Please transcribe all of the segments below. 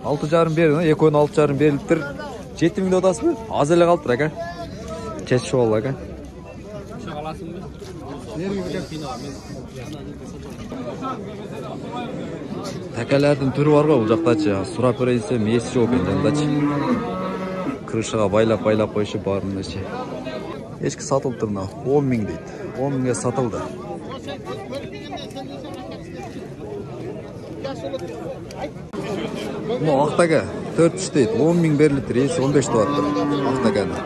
Altı жарым берді, екі ойын 6,5 беріліп тұр. 7 мыңда отасы мы? Аз әлі қалып тұр, әка. Кеш шоғыл, әка. Тәкәлердің түрі бар ғой, бұл жақтачы. Сұрап өрейсем, есі жоқ екен жандачы. Крышаға байлап қойшы барында ше. Ешкі сатылып тұр, 10 мың дейді. 10 мыңға сатылды. Бұл ақтаға 4-3 дейді. 10 мың беріліп тұр, есі 15 туат тұр. Ақтағаны.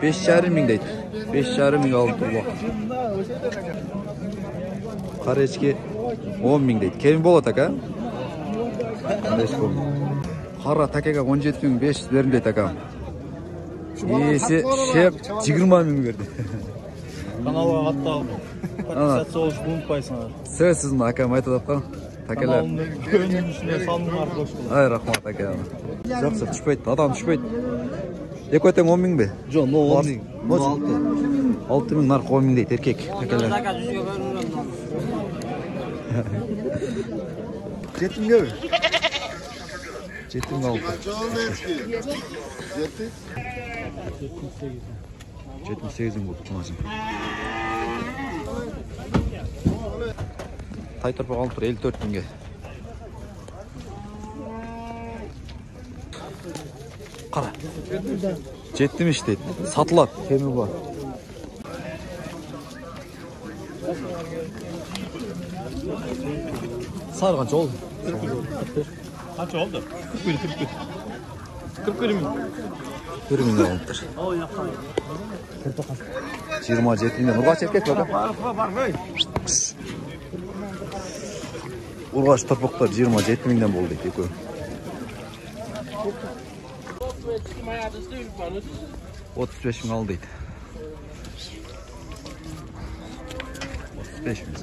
5,5 мың дейді. 5,5 мың алып тұр бұл. Қара ешке 10 мың дейді. Кемін болады, әка? Қара тәкеге 17,500 берім дейді, әка. Есі шеп 20 мың берді. Каналға қатты алды. Подписаться oluşup unutmayısınlar. Сөзсіз мұны әкем айтып атқан. Тәкелер. Kanalımda ішіне салдың арқылы ұшты. Ай, рахмат әкем. Жақсы, түшпейді, адам түшпейді. Екі өтен 10 мың бе? Жоқ, 10 мың. 6 мың нарқы 10 мың дейді, еркек. Тәкелер. Жетім ге бе? Жетім алды. 78 мың болды құнажым. Тай тұрпақ алып тұр 54 мыңге. Қара. Жеттім іш дейді. Сатылады. Кемі бар. Сары қанша олды? Қанша oldu? 41 мың. 1 мыңға алып тұр. 27 мыңнан. Ұрғаш еркек бәкі? Ұрғаш тұрпықтар 27 мыңнан болды дейді. 35 мың алды дейді. 35 мың.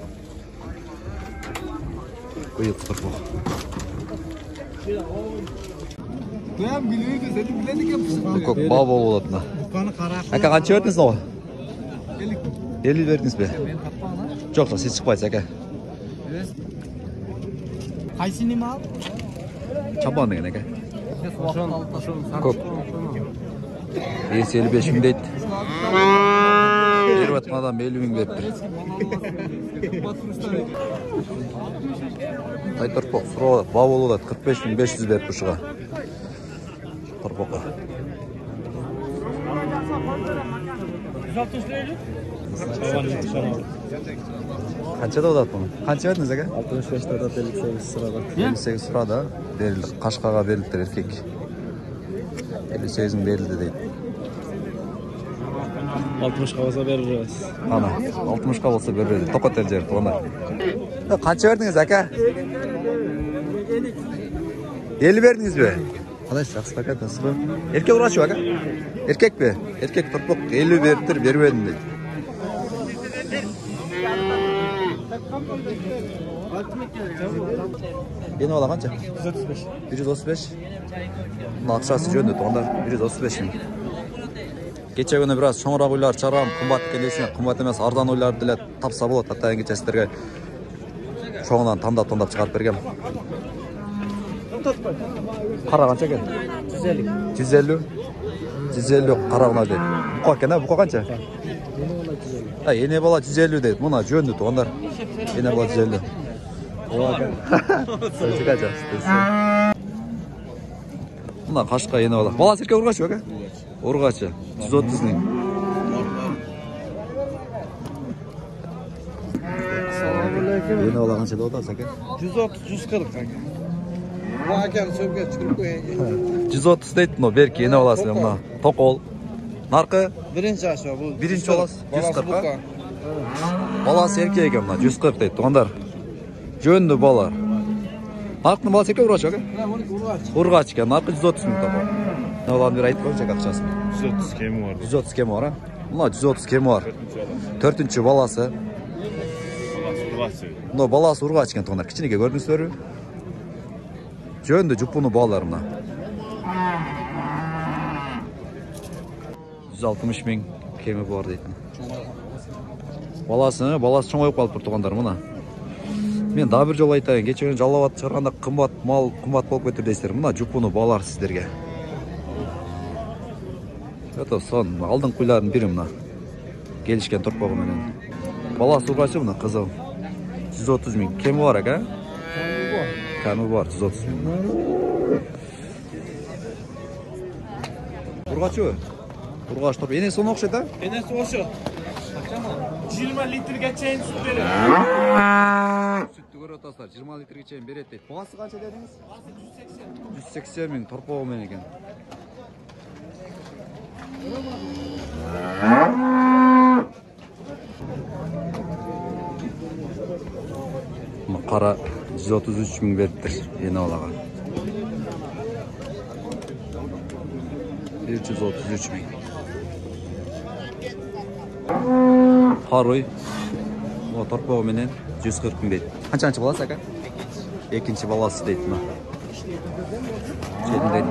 Бұйық тұрпық. Көк бау болып олатына. Әке қанша өрдіңіз оға? 50 өрдіңіз бе? Жоқ, сіз шықпайсыз әке. Қайсыны ма ал? Чапан деген әке. Көк. Есі 55 мың дейді. Беріп атқан адам 50 мың беріп тұр. Тай тұрпық сұрауы бау болып олат 45 мың 500 беріп ұшыға. Тұрпыққа. Қаншада одат бұны? Қанша вердіңіз әке? 65 да 58 сұрада. 58 сұрада берілді. Қашқаға берілді еркек. 58 мың берілді дейді. 60-қа болса беріріз. Ана, 60-қа болса берілді. Тоқат әл жерді оны. Қанша вердіңіз әке? 50 бердіңіз бе? Қалай жақсы әке тасыры? Еркек ұрашы әке? Еркек бе? Еркек тұрпық 50 беріптір бермедім дейді. Ені ола қанша? 135. 135? Мұны ақшасы жөнді тұғында 135 мың. Кече күні біраз шоңырақ ойлар чарғам, қымбат келесіне, қымбат емес арзан ойлар ділет тапса болады. Таттайын кечесіздерге шоңынан таңдап шығарып бергем. Қара қанша кен? 150. 150? 150 қарағына дейді. Бұқа кен, бұқа қанша? Ене бала 150 дейді. Мұна жөнді тұғандар. Ене бала 150. Ола кен. Сөзі қанша? Мұна қашқа ене бала. Бала серке ұрғашы өке? Ұрғашы. 130 мың. Ене бала қанша да отасы әке? 130-140 қанша. Bu akar söküp çıkıp koyayım. 130 deydi no belki yine olasın buna. Tokol. Narkı? Birinci aşağı bu. Birinci olas 140. Balası erkeğe buna 140 deydi. Onlar jönlü balar. Narkının balası erkeğe uğraşıyor ki? Urgaç ki. Narkı 130 bin topal. Ne olan bir ayıp koyacak akçası. 130 kemi var. 130 kemi var ha? Buna 130 kemi var. 4. balası. No balası urgaç ki. Onlar kiçinike gördünüz mü? Жөнді жұпыны баларына. 160 мың кемі бар дейтін. Баласы чоңойып калып тургандар мына. Мен да бир жолу айтайын, кече жалап чыгарганда кымбат мал, кымбат болуп кетир дейсиздер. Мына жупуну балар сиздерге. Это сон, алдын куйлардын бири мына. Келишкен торпогу менен. Баласы качы мына кызыл. 130 миң. Кеми бар экен? Кеми бар, 130 миң. Ургачы? Ургач торп. Энеси соны окшойт а? Enesi oşu. 20 litrege çeyin süt verir. Süttü көрүп атасыздар, 20 литрге чейин берет дейт. Багасы канча дедиңиз? 180 миң торпогу менен экен. Кара 133 миң бериптир эне балага. 133 миң. Харуй. Мына торпогу менен 140 миң дейт. Канчанчы баласы ака? Экинчи баласы дейт мына. Жетин дейт.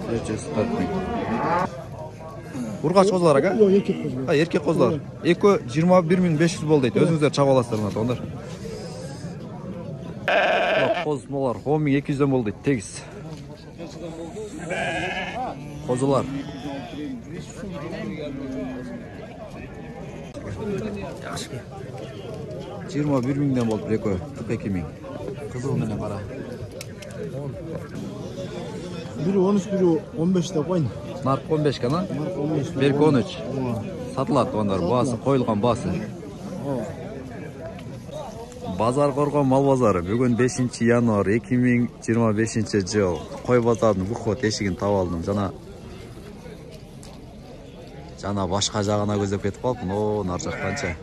140 миң. Ургач козулар ака? Yok erkek kozu. Ha, erkek kозулар. Эки 21.500 болду дейт. Өзүңүздөр чагып аласыздар мына тоңдор. Коз молар 10.200 болду дейт. Тегиз. Козулар. Жакшы. 21 миңден болду экөө. 42 миң. Кызыл менен кара. Biri 13, biri 15'te koyun. Нарк 15 кана? Nark 15. Берки 13. Сатылат ондар баасы, коюлган баасы. Базар Коргон мал базары бүгүн 5 январь 2025 жыл. Кой базарынын выход эшигин таап алдым. Жана башка жагына көздөп кетип калдым. О, нар жактанча.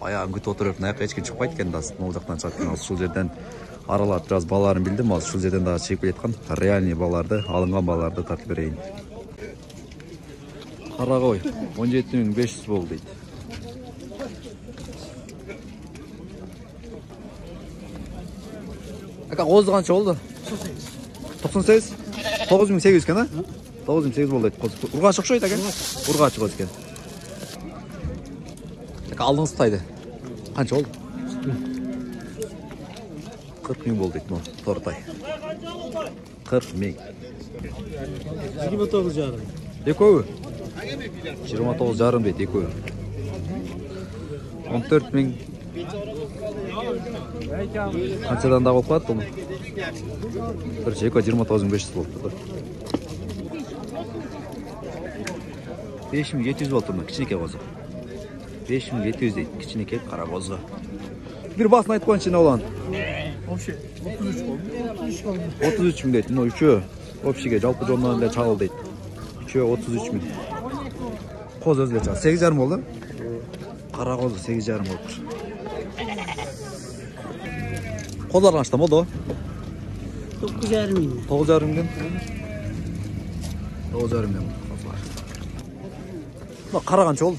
Аягын күтүп отуруп, наяка эч ким чыкпайт экен да, могул жактан чыгып келген. Ушул жерден аралап бираз баларын билдим. Ушул жерден дагы чыгып келаткан реальный баларды, алынган баларды тартып берейин. Карагой 17.500 болду дейт. Ака козу канча болду? 98. 9800 экен, а? 9800 болду дейт. Ургач окшойт экен. Ургач коз экен. Ака алдыңыз тайды. Канча болду? 40 миң болду дейт мына тортай. 40 миң. 29 jarım. Экөө? 29 жарым дейт экөө. 14 миң. Канчадан да болуп калат бул? Бирче экөө 29.500 болуптур. 5700 болуптур мына кичинекей козу. 5700 дейт кичинекей кара козу. Бир басын айтып коюнчу, эмне болгон? Вообще 33 oldu. 33 oldu. 33 миң дейт. Мына үчөө общийге жалпы жонунан эле чагыл дейт. Үчөө 33 миң. Коз өзгөчө 8,5 болду. Кара козу 8,5 болуптур. Козлар канча болду? 9,5 ming. 9,5 миңден. 9,5 миң козлар. Мына кара канча болду?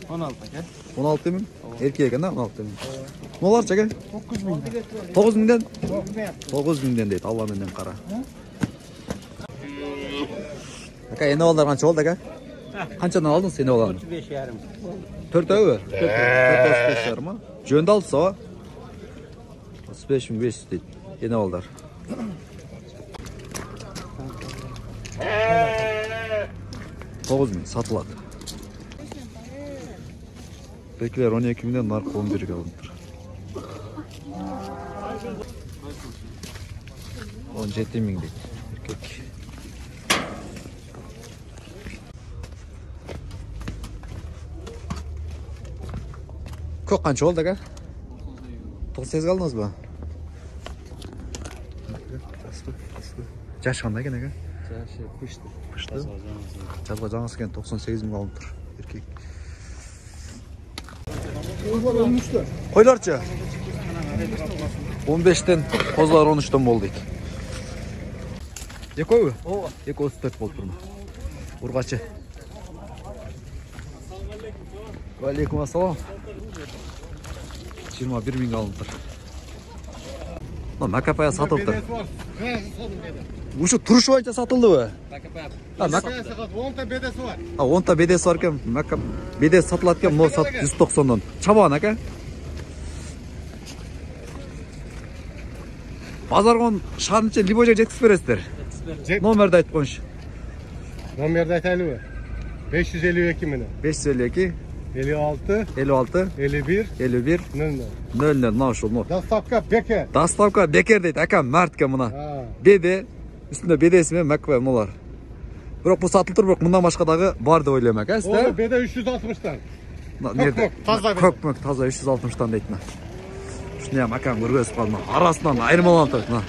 16 ekan. 16 миң. Эркек экен да 16 миң. Моларча экен? 9 ming. 9 миңден? 9 миңден дейт, Алла менен кара. Ака, эне балдар канча болду ака? Канчадан алдыңыз эне баланы? 35,5. 4-өө? 4,5 ма? Жөндө алса, 35.500 дейт. Эне балдар. Тогуз миң сатылат. Бекилер 12 миңден, наркы 11 алыныптыр. 17 миң дейт. Эркек. Көк канча болду ака? 98 алдыңыз ба? Жашы кандай экен ака? Жашы пышты. Пышты? Жазга жаңысы экен 98 миң алыныптыр. Эркек. Койларчы? 15'ten козлар 13'ten болду дейт. Экөөбү? Ооба. 2,34 болуп турмун. Ургачы. Алейкум ассалам. 21 миң алыныптыр. Макапая сатылыптыр. Ушу туруш боюнча сатылдыбы? А, 10 ta bedesi var. 10 та бедеси бар экен. Макка бедеси сатылат экен, могу сатып 190дон. Чабан ака. Базаргон шаарынча Либожа жеткизип бересиздер. Номерди айтып коюңуз. Номerde aytaylı mı? 552 mi? 552 56 56 51 51 00. 00 мына ушул. Доставка Бекер. Доставка Бекер дейт. Ака мартка мына. Беде үстүндө бедеси менен Макка мулар. Бирок бул сатылып тур, бирок мындан башка дагы бар деп ойлойм ака. О, беде 360'tan. Nerede? Kökmök taza 360'tan deyt мына. Ушуну ham акам көргөзүп калдым. Арасынан айырмаланып турат мына.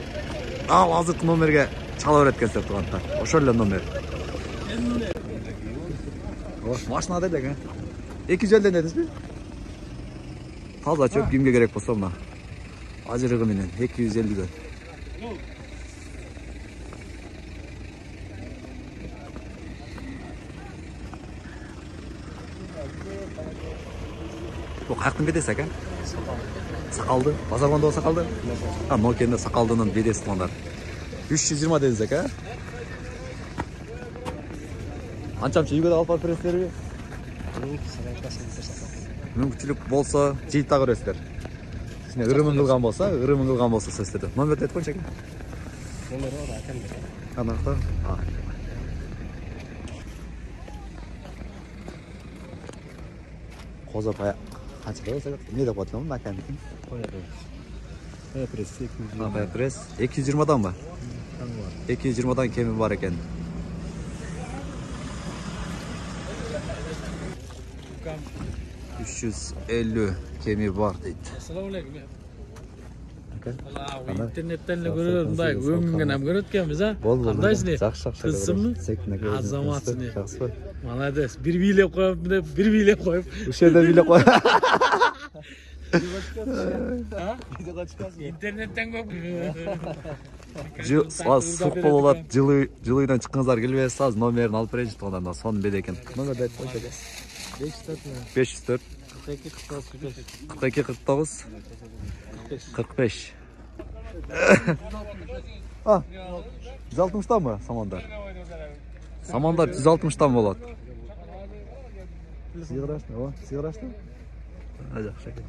Ал азыркы номерге чала берет экен деп турганда. Ошол эле номер. Машина делек, а? 200 дедиңизби? Таза чөп кимге керек болсо мына. Ажырыгы менен 250дөн. Bu kayıktın bedesi akan? Sakaldı. Pazarmanda o sakaldı? Ha, Nokia'nda sakaldığının bedesi tutanlar. 320 dediniz aka? Ançamça үйгө да алып барып бересиздерби? Мүмкүнчүлүк болсо жыйып дагы бересиздер. Кичине ырымын кылган болсо сөздөрдө. Номерди айтып коюңчу ака. Номери бар акамда. Анакта. Коза пая. Қанша болса не деп атамын акамдыкын? Пая пресс 220. Пая пресс 220дан ба? 220дан кеми бар экен. 350 kemi var deydi. Assalamualaikum. İnternetten de görüyorum da ömrümden hem görüyoruz ha. Qandaysın? Kızsınmı? Azamatsın. Malades. Bir bile koyup. Uşada bile koy. İnternetten koyup. Суық болот, жылыйдан чыккыңыздар келбейсиз, азыр номерин алып берейинчи тугандардан, сонун беде экен. Номерди айтып коюңчу ака. 504 42 49 45. А, 160'dan mı samanдар? Samanдар 160'dan болот. Сыйгырашты, о, сыйгырашты. Ajak şaka.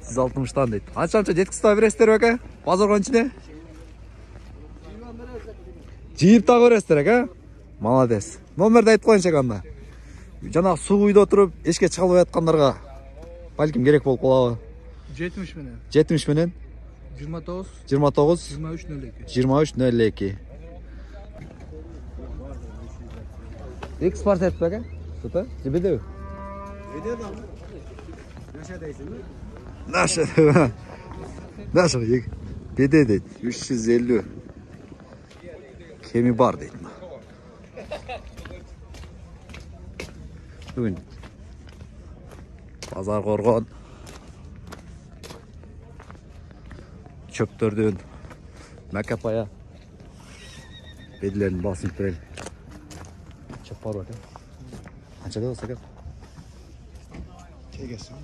160'dan дейт. Анча жеткизип бересиздер ака? Базаргон ичине? Жийип да көрөсүздөр ака? Молодец. Номерди айтып коюңчу анда. Жана суу үйдө отуруп эшикке чыга албай аткандарга балким керек болуп калабы? 70 менен. 70 менен 29 29 2302. Экспорт этпек ака? Тута? Жебедеби? Ödedi ama. Neşedeysin mi? Наша. Наша беде дейт. 350 kemi бар дейт. Бүгүн базар коргон чөптөрдүн Макапая бедлерин басып берели. Чөп бар экен. Канча болсо экен? Кегесин.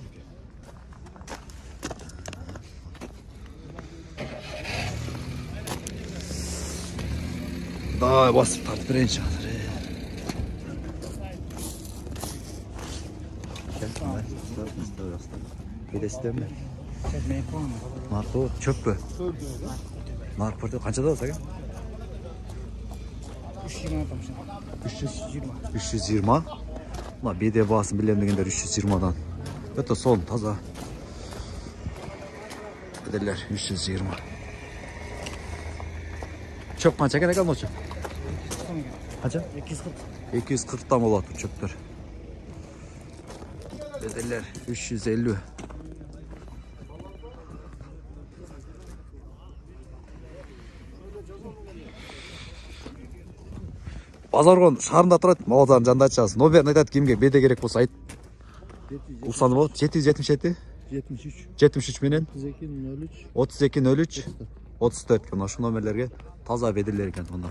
Давай басып тартып берейинчи азыр. Bedesinden Narko çöp mü? Narko kaça da olsa? 320. Ulan bir de basın bilemediğinler 320'dan. Öte son taza. Bedeller 320. Çöp kaça kadar kalmış çöp? Kaça? 240'dan olur çöpler. Bedeller 350. Базаргон шаарында турат, Молододан жанында айтасыз. Номерин айтат, кимге беде керек болсо айт. Усаны болот 777 73 менен 3203 34 ошол номерлерге таза беделер экен онда.